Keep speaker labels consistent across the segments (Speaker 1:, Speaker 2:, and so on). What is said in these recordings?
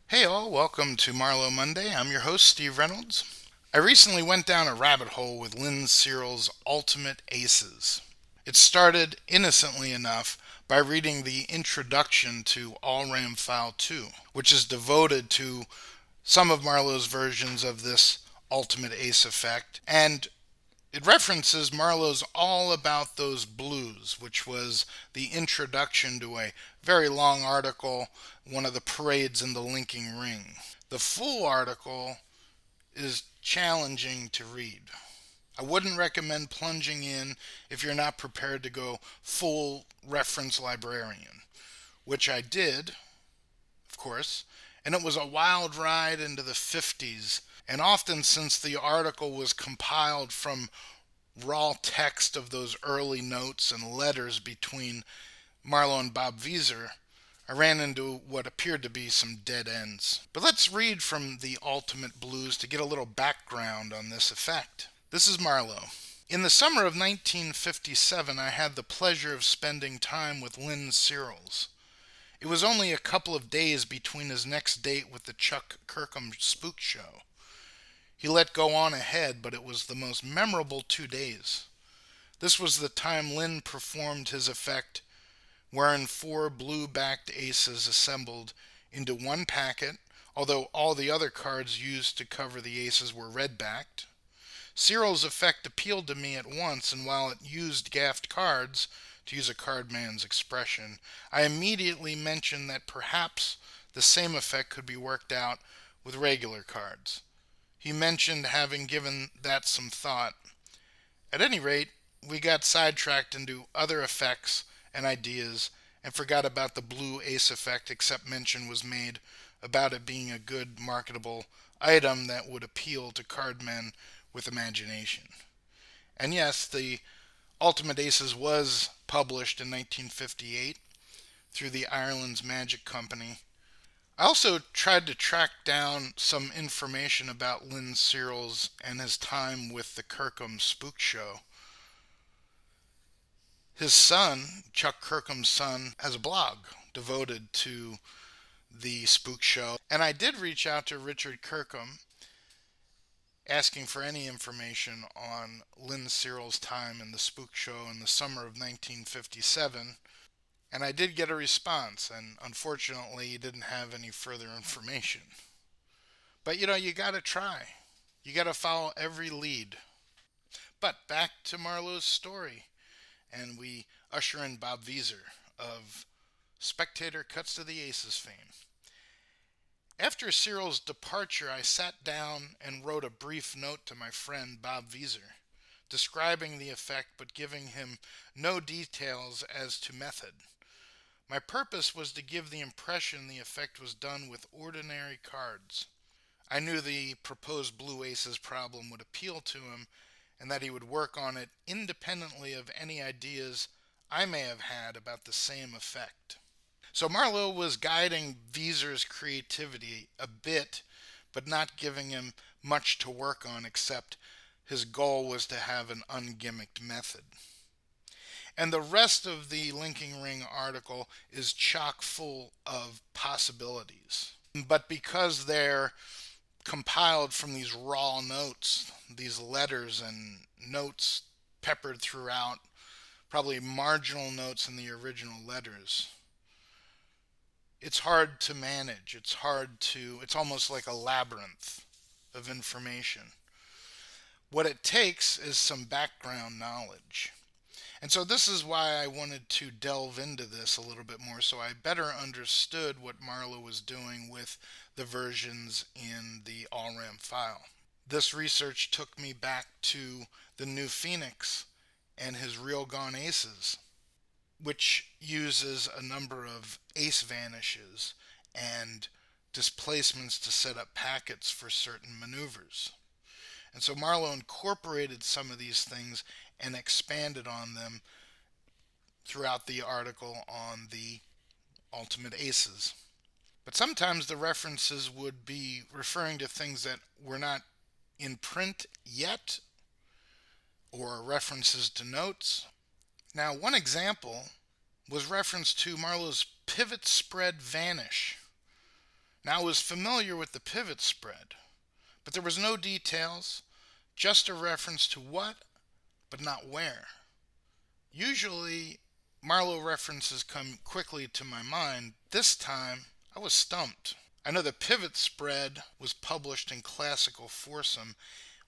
Speaker 1: Hey all, welcome to Marlo Monday. I'm your host, Steve Reynolds. I recently went down a rabbit hole with Lynn Searle's Ultimate Aces. It started, innocently enough, by reading the introduction to All Ram File 2, which is devoted to some of Marlowe's versions of this Ultimate Ace effect, and it references Marlowe's All About Those Blues, which was the introduction to a very long article, one of the parades in the linking ring. The full article is challenging to read. I wouldn't recommend plunging in if you're not prepared to go full reference librarian, which I did, of course, and it was a wild ride into the 50s. And often, since the article was compiled from raw text of those early notes and letters between Marlo and Bob Vieser, I ran into what appeared to be some dead ends. But let's read from the Ultimate Blues to get a little background on this effect. This is Marlo. In the summer of 1957, I had the pleasure of spending time with Lynn Searles. It was only a couple of days between his next date with the Chuck Kirkham Spook Show. He let go on ahead, but it was the most memorable 2 days. This was the time Lynn performed his effect, wherein four blue-backed aces assembled into one packet, although all the other cards used to cover the aces were red-backed. Searle's effect appealed to me at once, and while it used gaffed cards, to use a cardman's expression, I immediately mentioned that perhaps the same effect could be worked out with regular cards. He mentioned having given that some thought. At any rate, we got sidetracked into other effects and ideas and forgot about the blue ace effect, except mention was made about it being a good marketable item that would appeal to cardmen with imagination. And yes, the Ultimate Aces was published in 1958 through the Ireland's Magic Company. I also tried to track down some information about Lynn Searles and his time with the Kirkham Spook Show. His son, Chuck Kirkham's son, has a blog devoted to the Spook Show. And I did reach out to Richard Kirkham asking for any information on Lynn Searles' time in the Spook Show in the summer of 1957. And I did get a response, and unfortunately, he didn't have any further information. But you gotta try. You gotta follow every lead. But back to Marlowe's story, and we usher in Bob Vieser of Spectator Cuts to the Aces fame. After Cyril's departure, I sat down and wrote a brief note to my friend Bob Vieser, describing the effect but giving him no details as to method. My purpose was to give the impression the effect was done with ordinary cards. I knew the proposed blue aces problem would appeal to him and that he would work on it independently of any ideas I may have had about the same effect. So Marlowe was guiding Vieser's creativity a bit, but not giving him much to work on except his goal was to have an ungimmicked method. And the rest of the Linking Ring article is chock full of possibilities. But because they're compiled from these raw notes, these letters and notes peppered throughout, probably marginal notes in the original letters, it's hard to manage. It's almost like a labyrinth of information. What it takes is some background knowledge. And so this is why I wanted to delve into this a little bit more so I better understood what Marlowe was doing with the versions in the All-Ram file. This research took me back to the New Phoenix and his Real Gone Aces, which uses a number of ace vanishes and displacements to set up packets for certain maneuvers. And so Marlowe incorporated some of these things and expanded on them throughout the article on the Ultimate Aces. But sometimes the references would be referring to things that were not in print yet, or references to notes. Now, one example was reference to Marlowe's pivot spread vanish. Now I was familiar with the pivot spread, but there was no details, just a reference to what, but not where. Usually, Marlo references come quickly to my mind. This time, I was stumped. I know the pivot spread was published in Classical Foursome,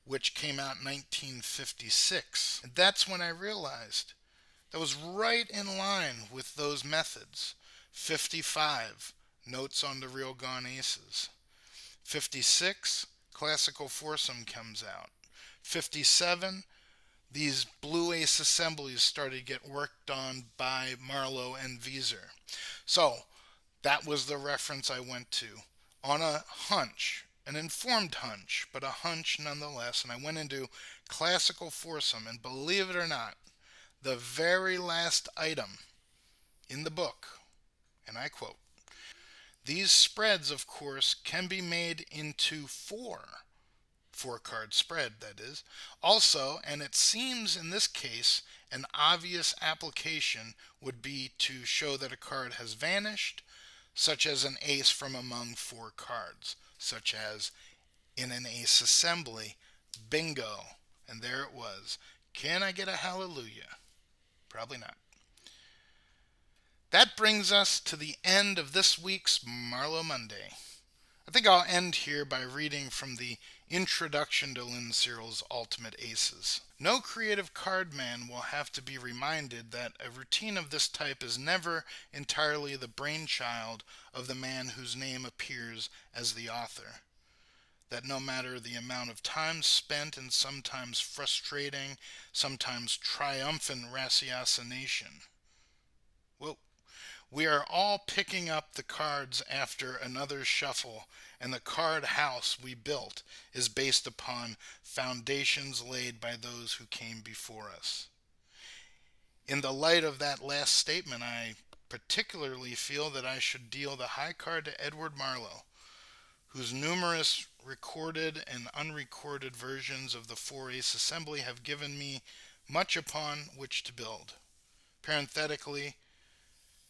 Speaker 1: which came out in 1956. And that's when I realized that was right in line with those methods. 55, Notes on the Real Gone Aces. 56, Classical Foursome comes out. 57, these Blue Ace assemblies started to get worked on by Marlo and Wieser. So that was the reference I went to on a hunch, an informed hunch, but a hunch nonetheless. And I went into Classical Foursome, and believe it or not, the very last item in the book, and I quote, "These spreads, of course, can be made into four card spread, that is. Also, and it seems in this case, an obvious application would be to show that a card has vanished, such as an ace from among four cards, such as in an ace assembly. Bingo. And there it was. Can I get a hallelujah? Probably not. That brings us to the end of this week's Marlo Monday. I think I'll end here by reading from the introduction to Lynn Searle's Ultimate Aces. No creative card man will have to be reminded that a routine of this type is never entirely the brainchild of the man whose name appears as the author. That no matter the amount of time spent in sometimes frustrating, sometimes triumphant ratiocination, whoa, we are all picking up the cards after another shuffle, and the card house we built is based upon foundations laid by those who came before us. In the light of that last statement, I particularly feel that I should deal the high card to Edward Marlo, whose numerous recorded and unrecorded versions of the Four Ace Assembly have given me much upon which to build. Parenthetically,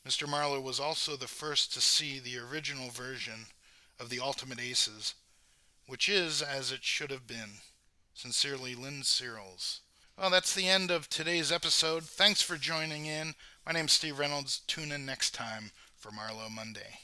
Speaker 1: Mr. Marlo was also the first to see the original version of the Ultimate Aces, which is as it should have been. Sincerely, Lynn Searles. Well, that's the end of today's episode. Thanks for joining in. My name's Steve Reynolds. Tune in next time for Marlo Monday.